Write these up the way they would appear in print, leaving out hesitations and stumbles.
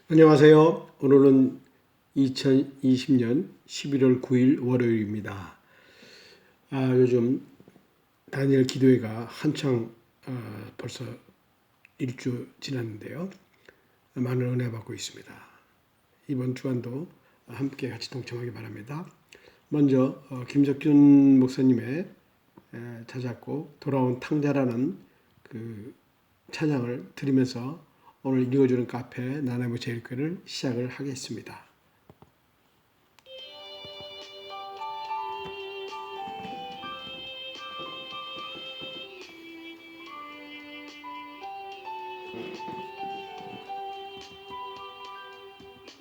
안녕하세요. 오늘은 2020년 11월 9일 월요일입니다. 요즘 다니엘 기도회가 한창 벌써 일주 지났는데요. 많은 은혜 받고 있습니다. 이번 주간도 함께 같이 동참하기 바랍니다. 먼저 김석균 목사님의 자작곡 돌아온 탕자라는 그 찬양을 들으면서 오늘 읽어주는 카페 나나무 제일교회를 시작을 하겠습니다.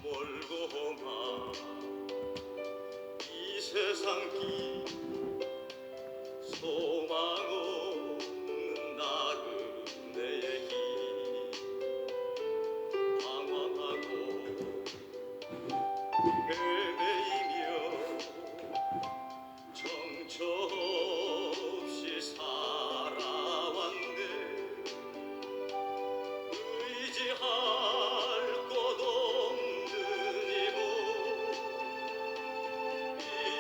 멀고 만 이 세상 길 소망 없는 나그네의 길 방황하고 헤매이며 정처 없이 살아왔네. 의지할 곳 없는 이곳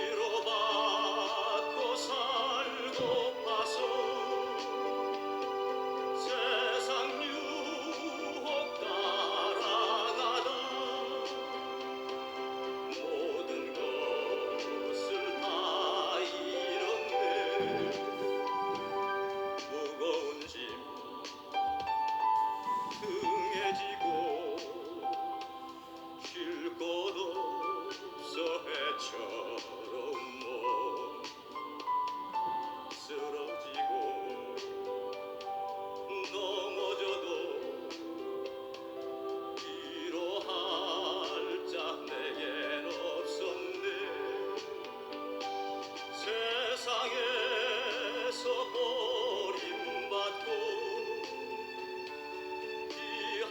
위로받고 살고파서 세상 유혹 따라가다 모든 것을 다 잃었네. 무거운 짐 등에 지고 쉴 곳 없어 해처럼 쓰러지고 넘어져도 위로할 자 내겐 없었네. 세상에서 버림받고 이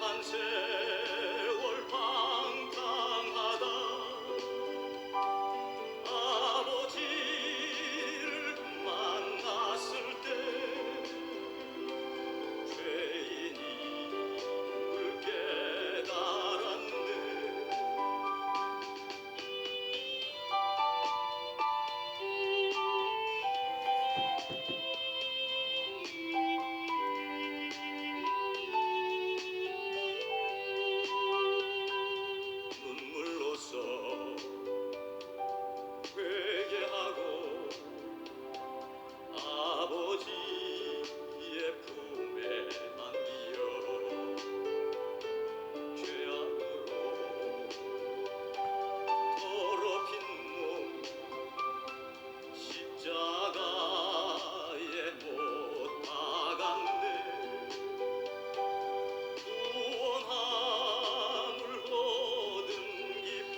한 세월 방탕하다 아버지를 만났을 때 죄인임을 깨달았네. 눈물로써 회개하고 아버지의 품에 안기어 죄악으로 더럽힌 몸 십자가에 못 박았네. 구원함을 얻은 기쁨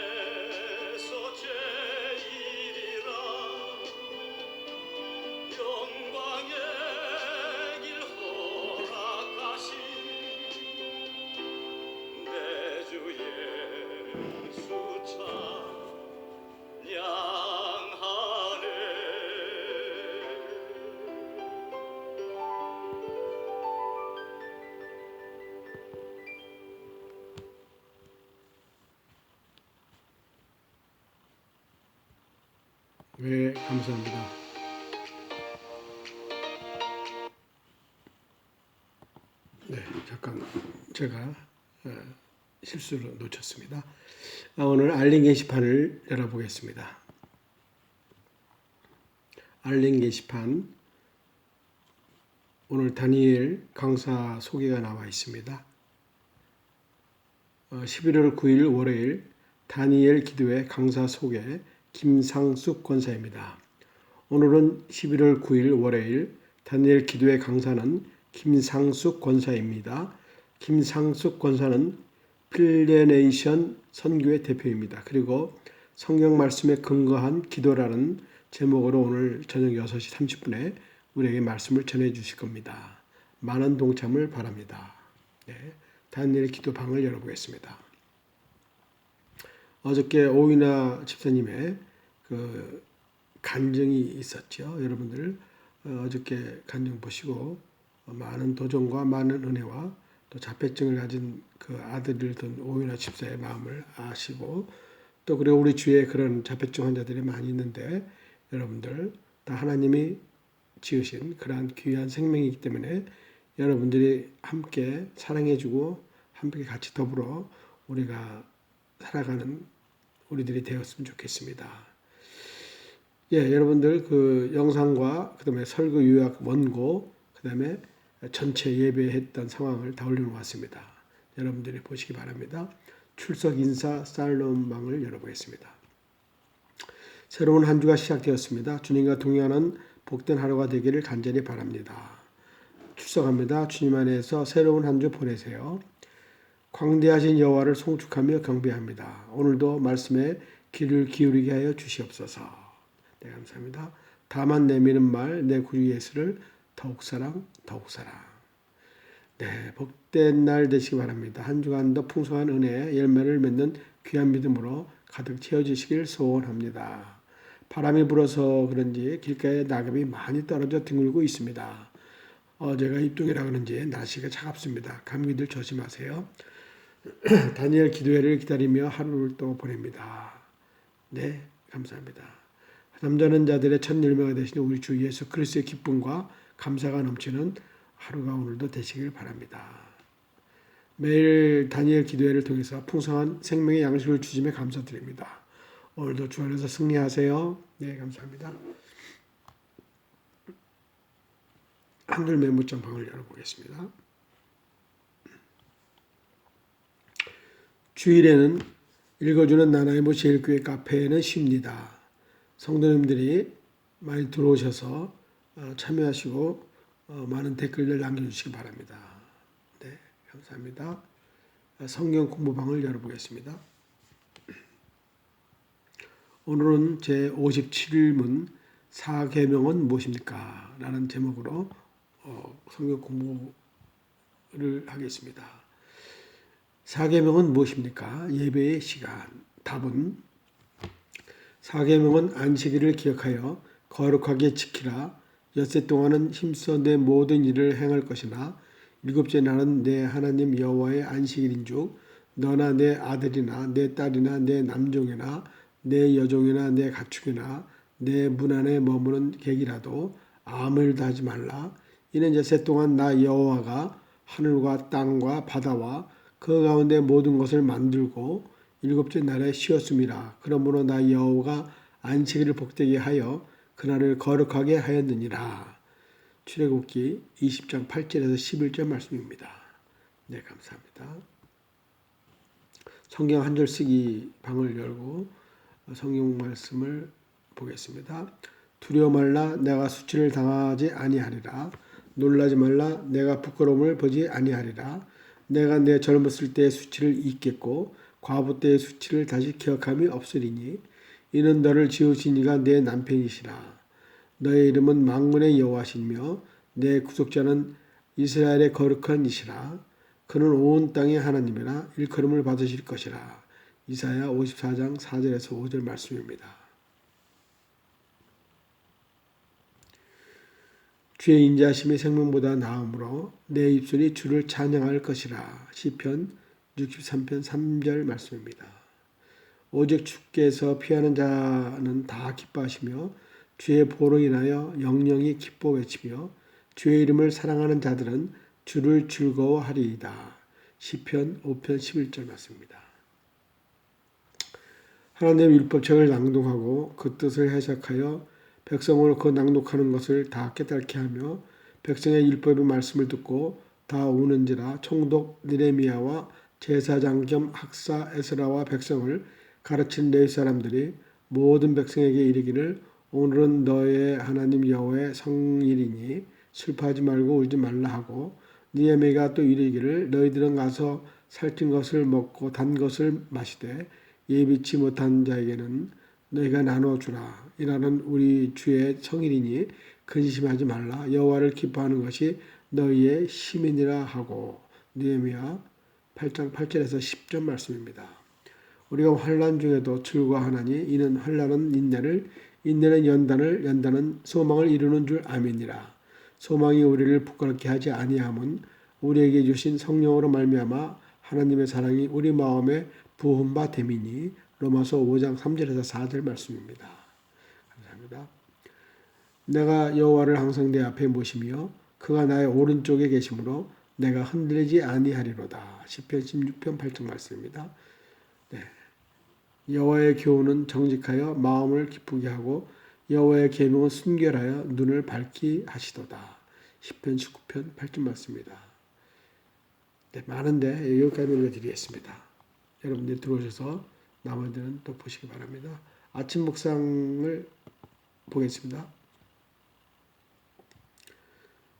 세상에서 제일이라 영광의 길 허락하신 내 주 예수 찬양하네. 네, 감사합니다. 네, 잠깐 제가 실수로 놓쳤습니다. 오늘 알림 게시판을 열어보겠습니다. 알림 게시판 오늘 다니엘 강사 소개가 나와 있습니다. 11월 9일 월요일 다니엘 기도회 강사 소개 김상숙 권사입니다. 오늘은 11월 9일 월요일 다니엘 기도회 강사는 김상숙 권사입니다. 김상숙 권사는 필레네이션 선교회 대표입니다. 그리고 성경 말씀에 근거한 기도라는 제목으로 오늘 저녁 6시 30분에 우리에게 말씀을 전해 주실 겁니다. 많은 동참을 바랍니다. 네, 다니엘 기도방을 열어보겠습니다. 어저께 오이나 집사님의 간증이 있었죠. 여러분들 어저께 간증 보시고 많은 도전과 많은 은혜와 또 자폐증을 가진 그 아들을 둔 오윤아 집사의 마음을 아시고 또 그리고 우리 주위에 그런 자폐증 환자들이 많이 있는데 여러분들 다 하나님이 지으신 그러한 귀한 생명이기 때문에 여러분들이 함께 사랑해주고 함께 같이 더불어 우리가 살아가는 우리들이 되었으면 좋겠습니다. 예, 여러분들 그 영상과 그다음에 설교 요약 원고 그다음에 전체 예배했던 상황을 다 올려놓았습니다. 여러분들이 보시기 바랍니다. 출석 인사 살롬방을 열어보겠습니다. 새로운 한 주가 시작되었습니다. 주님과 동행하는 복된 하루가 되기를 간절히 바랍니다. 출석합니다. 주님 안에서 새로운 한 주 보내세요. 광대하신 여호와를 송축하며 경배합니다. 오늘도 말씀에 귀를 기울이게 하여 주시옵소서. 네, 감사합니다. 다만 내미는 말 내 구주 예수를 더욱 사랑 더욱 사랑. 네, 복된 날 되시기 바랍니다. 한 주간도 풍성한 은혜 열매를 맺는 귀한 믿음으로 가득 채워지시길 소원합니다. 바람이 불어서 그런지 길가에 낙엽이 많이 떨어져 뒹굴고 있습니다. 어제가 입동이라 그런지 날씨가 차갑습니다. 감기들 조심하세요. 다니엘 기도회를 기다리며 하루를 또 보냅니다. 네, 감사합니다. 잠자는 자들의 첫 열매가 되시는 우리 주 예수 그리스도의 기쁨과 감사가 넘치는 하루가 오늘도 되시길 바랍니다. 매일 다니엘 기도회를 통해서 풍성한 생명의 양식을 주심에 감사드립니다. 오늘도 주 안에서 승리하세요. 네, 감사합니다. 한글 메모장방을 열어보겠습니다. 주일에는 읽어주는 나나이모 제일교회 카페에는 쉽니다. 성도님들이 많이 들어오셔서 참여하시고 많은 댓글들 남겨주시기 바랍니다. 네, 감사합니다. 성경 공부방을 열어보겠습니다. 오늘은 제 57문 사계명은 무엇입니까? 라는 제목으로 성경 공부를 하겠습니다. 사계명은 무엇입니까? 예배의 시간. 답은 사계명은 안식일을 기억하여 거룩하게 지키라. 엿새 동안은 힘써 내 모든 일을 행할 것이나 일곱째 날은 내 하나님 여호와의 안식일인즉 너나 내 아들이나 내 딸이나 내 남종이나 내 여종이나 내 가축이나 내 문 안에 머무는 객이라도 아무 일도 하지 말라. 이는 엿새 동안 나 여호와가 하늘과 땅과 바다와 그 가운데 모든 것을 만들고 일곱째 날에 쉬었음이라. 그러므로 나 여호와가 안식일을 복되게 하여 그날을 거룩하게 하였느니라. 출애굽기 20장 8절에서 11절 말씀입니다. 네, 감사합니다. 성경 한 절 쓰기 방을 열고 성경 말씀을 보겠습니다. 두려워 말라. 내가 수치를 당하지 아니하리라. 놀라지 말라. 내가 부끄러움을 보지 아니하리라. 내가 내 젊었을 때의 수치를 잊겠고 과부 때의 수치를 다시 기억함이 없으리니 이는 너를 지으신 이가 내 남편이시라. 너의 이름은 만군의 여호와시며 내 구속자는 이스라엘의 거룩한 이시라. 그는 온 땅의 하나님이라 일컬음을 받으실 것이라. 이사야 54장 4절에서 5절 말씀입니다. 주의 인자하심이 생명보다 나음으로 내 입술이 주를 찬양할 것이라. 시편 63편 3절 말씀입니다. 오직 주께서 피하는 자는 다 기뻐하시며 주의 보로 인하여 영영이 기뻐 외치며 주의 이름을 사랑하는 자들은 주를 즐거워하리이다. 시편 5편 11절 말씀입니다. 하나님의 율법책을 낭독하고 그 뜻을 해석하여 백성을 그 낭독하는 것을 다 깨닫게 하며 백성의 율법의 말씀을 듣고 다 우는지라. 총독 느헤미야와 제사장 겸 학사 에스라와 백성을 가르친 레위 사람들이 모든 백성에게 이르기를 오늘은 너의 하나님 여호와의 성일이니 슬퍼하지 말고 울지 말라 하고 느헤미야가 또 이르기를 너희들은 가서 살찐 것을 먹고 단 것을 마시되 예비치 못한 자에게는 너희가 나눠주라. 이라는 우리 주의 성일이니 근심하지 말라. 여호와를 기뻐하는 것이 너희의 시민이라 하고. 느헤미야 8장 8절에서 10절 말씀입니다. 우리가 환난 중에도 즐거워하나니 이는 환난은 인내를, 인내는 연단을, 연단은 소망을 이루는 줄 아미니라. 소망이 우리를 부끄럽게 하지 아니함은 우리에게 주신 성령으로 말미암아 하나님의 사랑이 우리 마음에 부은 바 됨이니. 로마서 5장 3절에서 4절 말씀입니다. 감사합니다. 내가 여호와를 항상 내 앞에 모시며 그가 나의 오른쪽에 계심으로 내가 흔들리지 아니하리로다. 시편 16편 8절 말씀입니다. 네. 여호와의 교훈은 정직하여 마음을 기쁘게 하고 여호와의 계명은 순결하여 눈을 밝게 하시도다. 시편 19편 8절 말씀입니다. 네, 많은데 여기까지 올려드리겠습니다. 여러분들 들어오셔서 나머지는 또 보시기 바랍니다. 아침 묵상을 보겠습니다.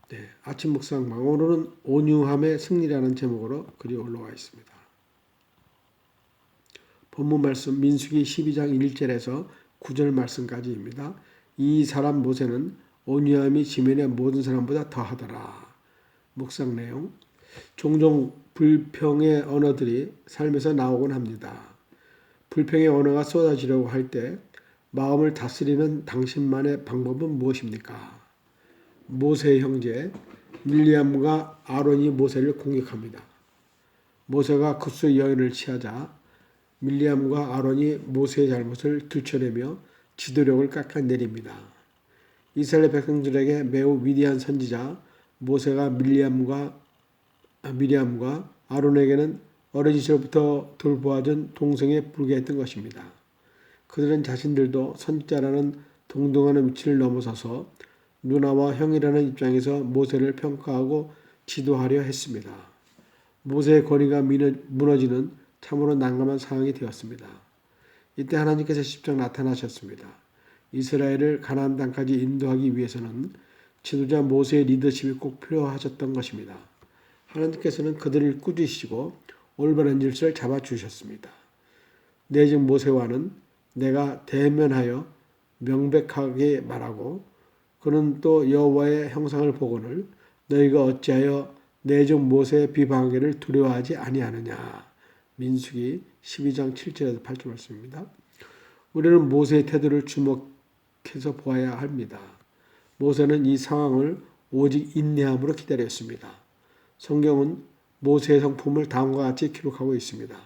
네, 아침 묵상방 오늘은 온유함의 승리라는 제목으로 글이 올라와 있습니다. 본문 말씀 민수기 12장 1절에서 9절 말씀까지입니다. 이 사람 모세는 온유함이 지면의 모든 사람보다 더하더라. 묵상 내용 종종 불평의 언어들이 삶에서 나오곤 합니다. 불평의 언어가 쏟아지려고 할 때 마음을 다스리는 당신만의 방법은 무엇입니까? 모세의 형제 밀리암과 아론이 모세를 공격합니다. 모세가 굿수의 여인을 취하자 밀리암과 아론이 모세의 잘못을 들춰내며 지도력을 깎아내립니다. 이스라엘 백성들에게 매우 위대한 선지자 모세가 미리암과 아론에게는 어린 시절부터 돌보아준 동생에 불과했던 것입니다. 그들은 자신들도 선지자라는 동등하는 위치를 넘어서서 누나와 형이라는 입장에서 모세를 평가하고 지도하려 했습니다. 모세의 권위가 무너지는 참으로 난감한 상황이 되었습니다. 이때 하나님께서 직접 나타나셨습니다. 이스라엘을 가나안 땅까지 인도하기 위해서는 지도자 모세의 리더십이 꼭 필요하셨던 것입니다. 하나님께서는 그들을 꾸짖으시고 올바른 질서를 잡아주셨습니다. 내즉 모세와는 내가 대면하여 명백하게 말하고 그는 또 여호와의 형상을 보거늘 너희가 어찌하여 내즉 모세의 비방하기를 두려워하지 아니하느냐. 민수기 12장 7절에서 8절 말씀입니다. 우리는 모세의 태도를 주목해서 보아야 합니다. 모세는 이 상황을 오직 인내함으로 기다렸습니다. 성경은 모세의 성품을 다음과 같이 기록하고 있습니다.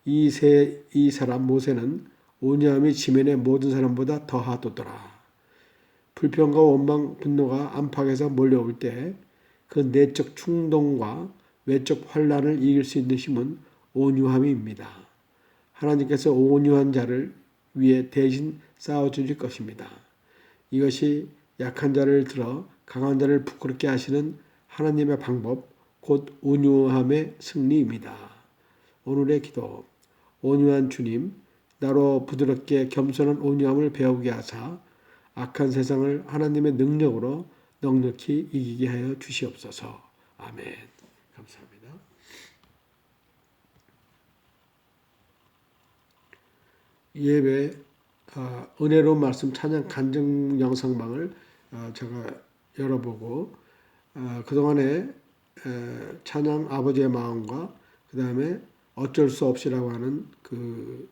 이 사람 모세는 온유함이 지면의 모든 사람보다 더하도더라. 불평과 원망, 분노가 안팎에서 몰려올 때 그 내적 충동과 외적 환란을 이길 수 있는 힘은 온유함입니다. 하나님께서 온유한 자를 위해 대신 싸워주실 것입니다. 이것이 약한 자를 들어 강한 자를 부끄럽게 하시는 하나님의 방법, 곧 온유함의 승리입니다. 오늘의 기도. 온유한 주님, 나로 부드럽게 겸손한 온유함을 배우게 하사 악한 세상을 하나님의 능력으로 넉넉히 이기게 하여 주시옵소서. 아멘. 감사합니다. 예배 은혜로운 말씀 찬양 간증 영상방을 제가 열어보고 그동안에 찬양 아버지의 마음과 그 다음에 어쩔 수 없이라고 하는 그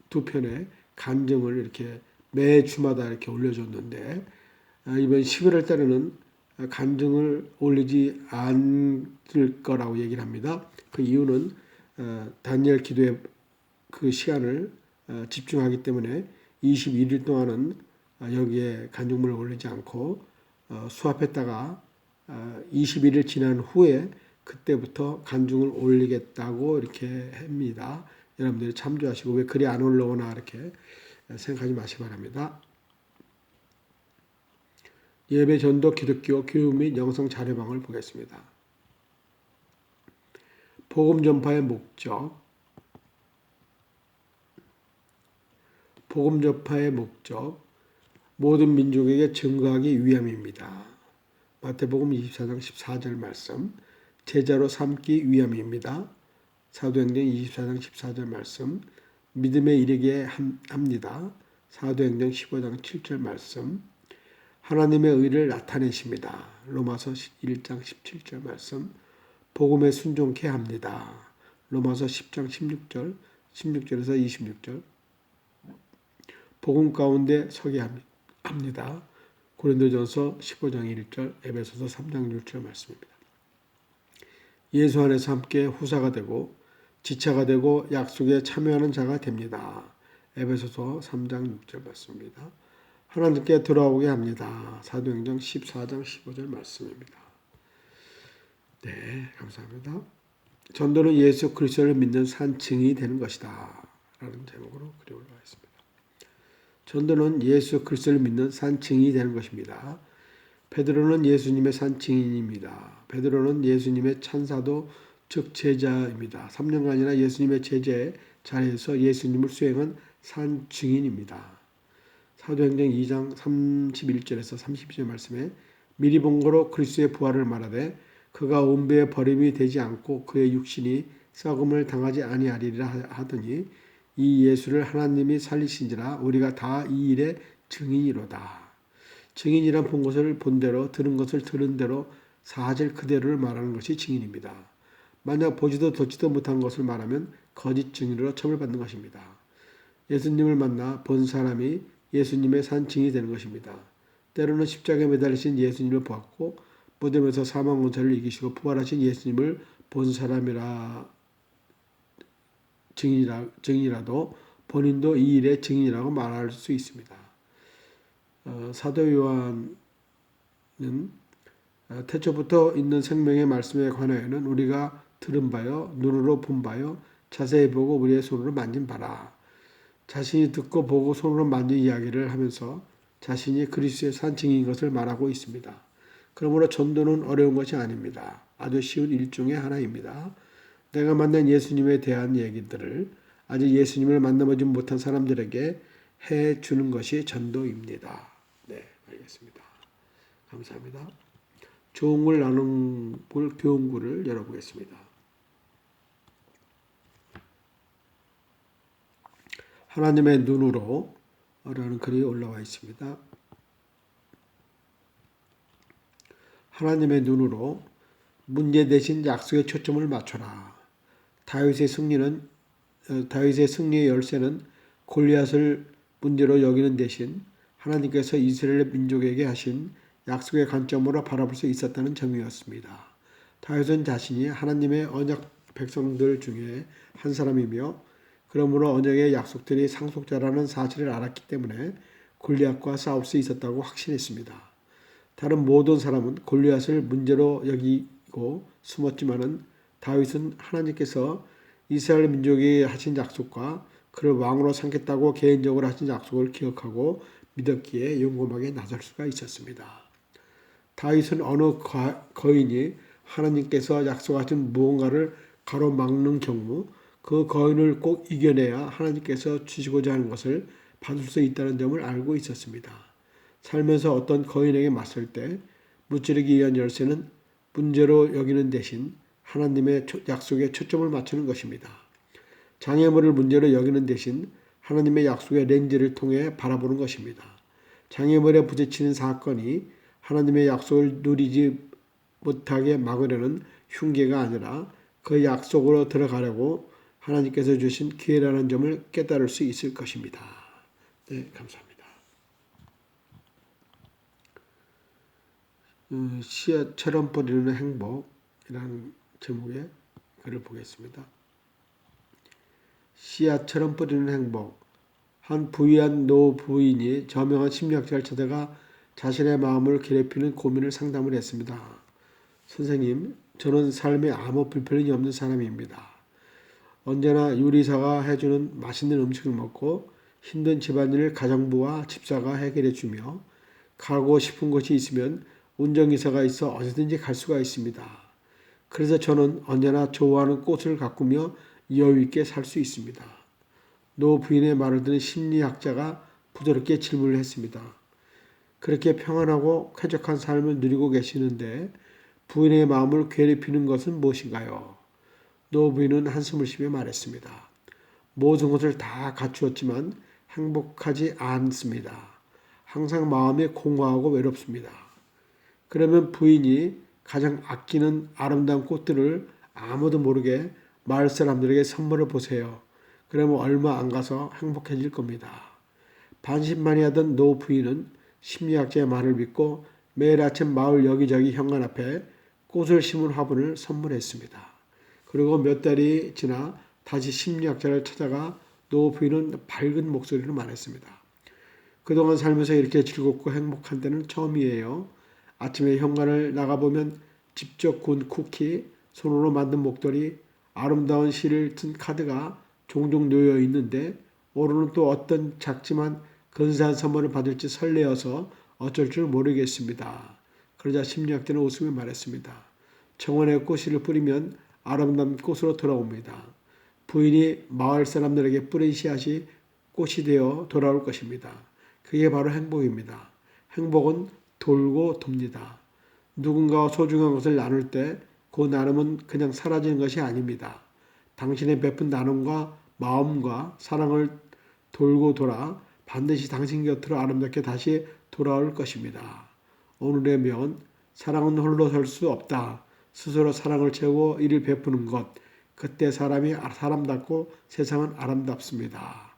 두 편의 간증을 이렇게 매 주마다 이렇게 올려줬는데 이번 11월 달에는 간증을 올리지 않을 거라고 얘기를 합니다. 그 이유는 다니엘 기도의 그 시간을 집중하기 때문에 21일 동안은 여기에 간증문을 올리지 않고 수합했다가 21일 지난 후에 그때부터 간증을 올리겠다고 이렇게 합니다. 여러분들이 참조하시고 왜 글이 안 올라오나 이렇게 생각하지 마시기 바랍니다. 예배 전도 기독교 교육 및 영상 자료방을 보겠습니다. 복음 전파의 목적. 복음 전파의 목적. 모든 민족에게 증거하기 위함입니다. 마태복음 24장 14절 말씀. 제자로 삼기 위함입니다. 사도행전 24장 14절 말씀. 믿음에 이르게 합니다. 사도행전 15장 7절 말씀. 하나님의 의를 나타내십니다. 로마서 1장 17절 말씀. 복음에 순종케 합니다. 로마서 10장 16절에서 26절. 복음 가운데 서게 합니다. 고린도전서 15장 1절, 에베소서 3장 6절 말씀입니다. 예수 안에서 함께 후사가 되고 지체가 되고 약속에 참여하는 자가 됩니다. 에베소서 3장 6절 말씀입니다. 하나님께 돌아오게 합니다. 사도행전 14장 15절 말씀입니다. 네, 감사합니다. 전도는 예수 그리스도를 믿는 산 증인이 되는 것이다 라는 제목으로 글이 올라와 있습니다. 전도는 예수 그리스도를 믿는 산 증인이 되는 것입니다. 베드로는 예수님의 산 증인입니다. 베드로는 예수님의 찬사도 즉 제자입니다. 3년간이나 예수님의 제자의 자리에서 예수님을 수행한 산 증인입니다. 사도행전 2장 31절에서 32절 말씀에 미리 본 거로 그리스도의 부활을 말하되 그가 온배에 버림이 되지 않고 그의 육신이 썩음을 당하지 아니하리라 하더니 이 예수를 하나님이 살리신지라 우리가 다 이 일의 증인이로다. 증인이란 본 것을 본 대로 들은 것을 들은 대로 사실 그대로를 말하는 것이 증인입니다. 만약 보지도 듣지도 못한 것을 말하면 거짓 증인으로 처벌받는 것입니다. 예수님을 만나 본 사람이 예수님의 산 증인이 되는 것입니다. 때로는 십자가에 매달리신 예수님을 보았고 무덤에서 사망 권세를 이기시고 부활하신 예수님을 본 사람이라 증인이라도 본인도 이 일의 증인이라고 말할 수 있습니다. 사도 요한은 태초부터 있는 생명의 말씀에 관하여는 우리가 들은 바요 눈으로 본 바요 자세히 보고 우리의 손으로 만진 바라. 자신이 듣고 보고 손으로 만진 이야기를 하면서 자신이 그리스도의 산 증인인 것을 말하고 있습니다. 그러므로 전도는 어려운 것이 아닙니다. 아주 쉬운 일종의 하나입니다. 내가 만난 예수님에 대한 얘기들을 아직 예수님을 만나보지 못한 사람들에게 해주는 것이 전도입니다. 네, 알겠습니다. 감사합니다. 좋은 나눔 교훈구를 열어보겠습니다. 하나님의 눈으로 라는 글이 올라와 있습니다. 하나님의 눈으로 문제 대신 약속에 초점을 맞춰라. 다윗의 승리의 열쇠는 골리앗을 문제로 여기는 대신 하나님께서 이스라엘 민족에게 하신 약속의 관점으로 바라볼 수 있었다는 점이었습니다. 다윗은 자신이 하나님의 언약 백성들 중에 한 사람이며 그러므로 언약의 약속들이 상속자라는 사실을 알았기 때문에 골리앗과 싸울 수 있었다고 확신했습니다. 다른 모든 사람은 골리앗을 문제로 여기고 숨었지만은 다윗은 하나님께서 이스라엘 민족이 하신 약속과 그를 왕으로 삼겠다고 개인적으로 하신 약속을 기억하고 믿었기에 용감하게 나설 수가 있었습니다. 다윗은 어느 거인이 하나님께서 약속하신 무언가를 가로막는 경우 그 거인을 꼭 이겨내야 하나님께서 주시고자 하는 것을 받을 수 있다는 점을 알고 있었습니다. 살면서 어떤 거인에게 맞설 때 무찌르기 위한 열쇠는 문제로 여기는 대신 하나님의 약속에 초점을 맞추는 것입니다. 장애물을 문제로 여기는 대신 하나님의 약속의 렌즈를 통해 바라보는 것입니다. 장애물에 부딪히는 사건이 하나님의 약속을 누리지 못하게 막으려는 흉계가 아니라 그 약속으로 들어가려고 하나님께서 주신 기회라는 점을 깨달을 수 있을 것입니다. 네, 감사합니다. 씨앗처럼 뿌리는 행복이라는 제목의 글을 보겠습니다. 씨앗처럼 뿌리는 행복. 한 부유한 노부인이 저명한 심리학자를 찾아가 자신의 마음을 괴롭히는 고민을 상담을 했습니다. 선생님, 저는 삶에 아무 불편이 없는 사람입니다. 언제나 요리사가 해주는 맛있는 음식을 먹고 힘든 집안일을 가정부와 집사가 해결해 주며 가고 싶은 곳이 있으면 운전기사가 있어 어디든지 갈 수가 있습니다. 그래서 저는 언제나 좋아하는 꽃을 가꾸며 여유 있게 살 수 있습니다. 노 부인의 말을 듣는 심리학자가 부드럽게 질문을 했습니다. 그렇게 평안하고 쾌적한 삶을 누리고 계시는데 부인의 마음을 괴롭히는 것은 무엇인가요? 노 부인은 한숨을 쉬며 말했습니다. 모든 것을 다 갖추었지만 행복하지 않습니다. 항상 마음이 공허하고 외롭습니다. 그러면 부인이 가장 아끼는 아름다운 꽃들을 아무도 모르게 마을 사람들에게 선물을 보세요. 그러면 얼마 안 가서 행복해질 겁니다. 반신반의하던 노 부인은 심리학자의 말을 믿고 매일 아침 마을 여기저기 현관 앞에 꽃을 심은 화분을 선물했습니다. 그리고 몇 달이 지나 다시 심리학자를 찾아가 노 부인은 밝은 목소리로 말했습니다. 그동안 살면서 이렇게 즐겁고 행복한 때는 처음이에요. 아침에 현관을 나가보면 직접 구운 쿠키, 손으로 만든 목도리, 아름다운 시를 튼 카드가 종종 놓여 있는데 오늘은 또 어떤 작지만 근사한 선물을 받을지 설레어서 어쩔 줄 모르겠습니다. 그러자 심리학자는 웃으며 말했습니다. 정원에 꽃씨를 뿌리면 아름다운 꽃으로 돌아옵니다. 부인이 마을 사람들에게 뿌린 씨앗이 꽃이 되어 돌아올 것입니다. 그게 바로 행복입니다. 행복은 돌고 돕니다. 누군가와 소중한 것을 나눌 때 그 나눔은 그냥 사라지는 것이 아닙니다. 당신의 베푼 나눔과 마음과 사랑을 돌고 돌아 반드시 당신 곁으로 아름답게 다시 돌아올 것입니다. 오늘의 면, 사랑은 홀로 설 수 없다. 스스로 사랑을 채우고 이를 베푸는 것. 그때 사람이 사람답고 세상은 아름답습니다.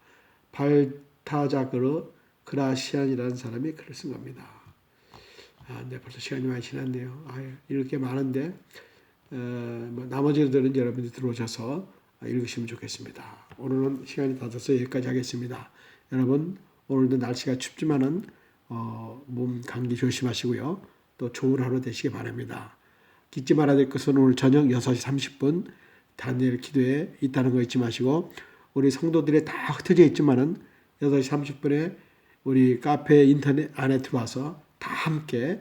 발타자그르 그라시안이라는 사람이 글을 쓴 겁니다. 네, 벌써 시간이 많이 지났네요. 읽을 게 많은데 나머지들은 여러분들이 들어오셔서 읽으시면 좋겠습니다. 오늘은 시간이 다 돼서 여기까지 하겠습니다. 여러분 오늘도 날씨가 춥지만은 몸 감기 조심하시고요. 또 좋은 하루 되시기 바랍니다. 잊지 말아야 될 것은 오늘 저녁 6시 30분 다니엘 기도에 있다는 거 잊지 마시고 우리 성도들이 다 흩어져 있지만은 6시 30분에 우리 카페 인터넷 안에 들어와서 다 함께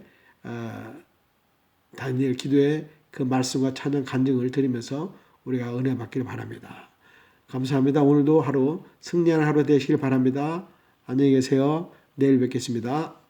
다니엘 기도에 그 말씀과 찬양 간증을 드리면서 우리가 은혜 받기를 바랍니다. 감사합니다. 오늘도 하루 승리하는 하루 되시길 바랍니다. 안녕히 계세요. 내일 뵙겠습니다.